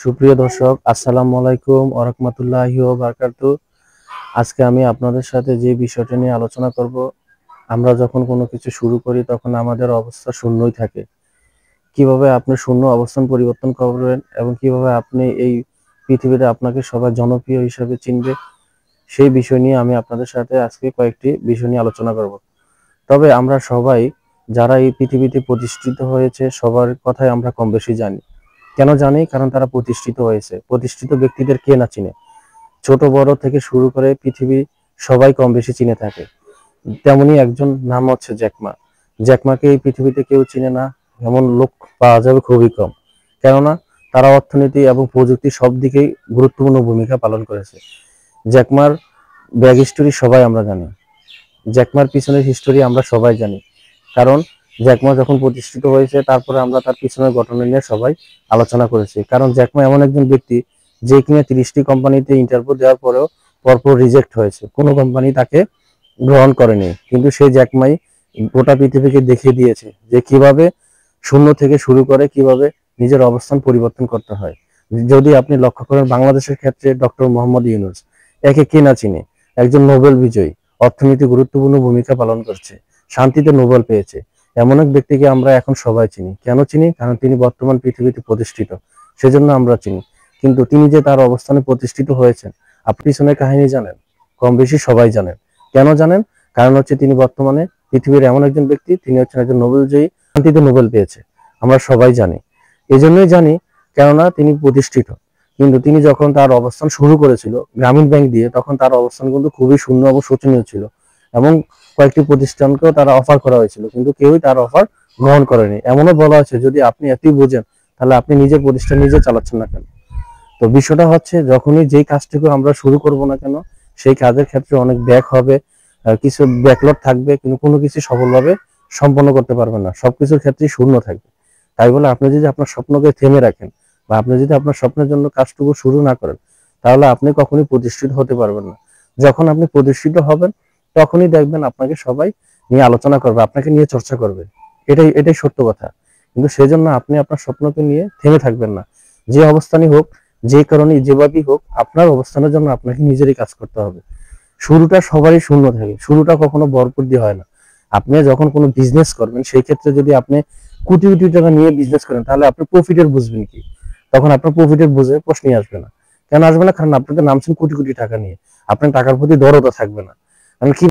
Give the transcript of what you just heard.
সুপ্রিয় দর্শক, আসসালামু আলাইকুম ওয়া রাহমাতুল্লাহি ওয়া বারাকাতুহু। আজকে আমি আপনাদের সাথে যে বিষয়টা নিয়ে আলোচনা করব, আমরা যখন কোনো কিছু শুরু করি তখন আমাদের অবস্থা শূন্যই থাকে। কিভাবে আপনি শূন্য অবস্থান পরিবর্তন করবেন এবং কিভাবে আপনি এই পৃথিবীতে আপনাকে সবাই জনপ্রিয় হিসেবে চিনবে, সেই বিষয় নিয়ে আমি আপনাদের সাথে আজকে কয়েকটি বিষয় নিয়ে আলোচনা করব। তবে আমরা সবাই যারা এই পৃথিবীতে প্রতিষ্ঠিত হয়েছে সবার কথাই আমরা কম বেশি জানি। কেন জানি? কারণ তারা প্রতিষ্ঠিত হয়েছে। প্রতিষ্ঠিত ব্যক্তিদের কে না চিনে? ছোট বড় থেকে শুরু করে পৃথিবী সবাই কম বেশি চিনে থাকে। তেমনি একজন নাম হচ্ছে জ্যাকমা। জ্যাকমাকে এই পৃথিবীতে কেউ চিনে না এমন লোক পাওয়া যাবে খুবই কম। কেননা তারা অর্থনীতি এবং প্রযুক্তি সব দিকেই গুরুত্বপূর্ণ ভূমিকা পালন করেছে। জ্যাকমার ব্যাক হিস্টোরি সবাই আমরা জানি। জ্যাকমার পিছনের হিস্টোরি আমরা সবাই জানি। কারণ জ্যাকমা যখন প্রতিষ্ঠিত হয়েছে তারপরে আমরা তার পিছনের ঘটনা নিয়ে সবাই আলোচনা করেছি। কারণ জ্যাকমা এমন একজন ব্যক্তি যে কিনা 30টি কোম্পানিতে ইন্টারভিউ দেওয়ার পরেও পরপর রিজেক্ট হয়েছে, কোনো কোম্পানি তাকে গ্রহণ করেনি। কিন্তু সেই জ্যাকমাই গোটা পৃথিবীকে দেখিয়ে দিয়েছে যে কিভাবে শূন্য থেকে শুরু করে কিভাবে নিজের অবস্থান পরিবর্তন করতে হয়। যদি আপনি লক্ষ্য করেন বাংলাদেশের ক্ষেত্রে ডক্টর মোহাম্মদ ইউনূস, একে কে না চিনে? একজন নোবেল বিজয়ী, অর্থনীতি গুরুত্বপূর্ণ ভূমিকা পালন করছে, শান্তিতে নোবেল পেয়েছে। এমন এক ব্যক্তিকে আমরা এখন সবাই চিনি। কেন চিনি? কারণ তিনি বর্তমান পৃথিবীতে প্রতিষ্ঠিত, সেজন্য আমরা চিনি। কিন্তু তিনি যে তার অবস্থানে প্রতিষ্ঠিত হয়েছেন, আপনি পিছনের কাহিনী জানেন? কম বেশি সবাই জানেন। কেন জানেন? কারণ হচ্ছে তিনি বর্তমানে পৃথিবীর এমন একজন ব্যক্তি, তিনি হচ্ছেন একজন নোবেল জয়ী, শান্তিতে নোবেল পেয়েছে। আমরা সবাই জানি। এই জন্যই জানি কেননা তিনি প্রতিষ্ঠিত। কিন্তু তিনি যখন তার অবস্থান শুরু করেছিল গ্রামীণ ব্যাংক দিয়ে, তখন তার অবস্থান কিন্তু খুবই শূন্য এবং শোচনীয় ছিল। এবং কয়েকটি প্রতিষ্ঠানকেও তারা অফার করা হয়েছিল, কিন্তু কেউই তার অফার গ্রহণ করেনি। এমনও বলা হয়েছে যদি আপনি এতই বোঝেন তাহলে আপনি নিজের প্রতিষ্ঠান নিজে চালাচ্ছেন না কেন? তো বিষয়টা হচ্ছে যখনই যেই কাজটুকু আমরা শুরু করব না কেন, সেই কাজের ক্ষেত্রে অনেক ব্যাক হবে, কিছু ব্যাকলগ থাকবে, কিন্তু কোনো কিছু সফলভাবে সম্পন্ন করতে পারবেন না। সবকিছুর ক্ষেত্রেই শূন্য থাকবে। তাই বলে আপনি যদি আপনার স্বপ্নকে থেমে রাখেন বা আপনি যদি আপনার স্বপ্নের জন্য কাজটুকু শুরু না করেন, তাহলে আপনি কখনোই প্রতিষ্ঠিত হতে পারবেন না। যখন আপনি প্রতিষ্ঠিত হবেন তখনই দেখবেন আপনাকে সবাই নিয়ে আলোচনা করবে, আপনাকে নিয়ে চর্চা করবে। এটাই সত্য কথা। কিন্তু সেজন্য আপনি আপনার স্বপ্নকে নিয়ে থেমে থাকবেন না। যে অবস্থানই হোক, যে কারণে যেভাবেই হোক, আপনার অবস্থানের জন্য আপনাকে নিজেরই কাজ করতে হবে। শুরুটা সবারই শূন্য থাকে, শুরুটা কখনো ভরপুর দিয়ে হয় না। আপনি যখন কোনো বিজনেস করবেন সেই ক্ষেত্রে যদি আপনি কোটি কোটি টাকা নিয়ে বিজনেস করেন, তাহলে আপনি প্রফিটের বুঝবেন কি? তখন আপনার প্রফিটের বুঝে প্রশ্নই আসবে না। কেন আসবে না? কারণ আপনি তো নামছেন কোটি কোটি টাকা নিয়ে, আপনার টাকার প্রতি দরদও থাকবে না। কারণ কি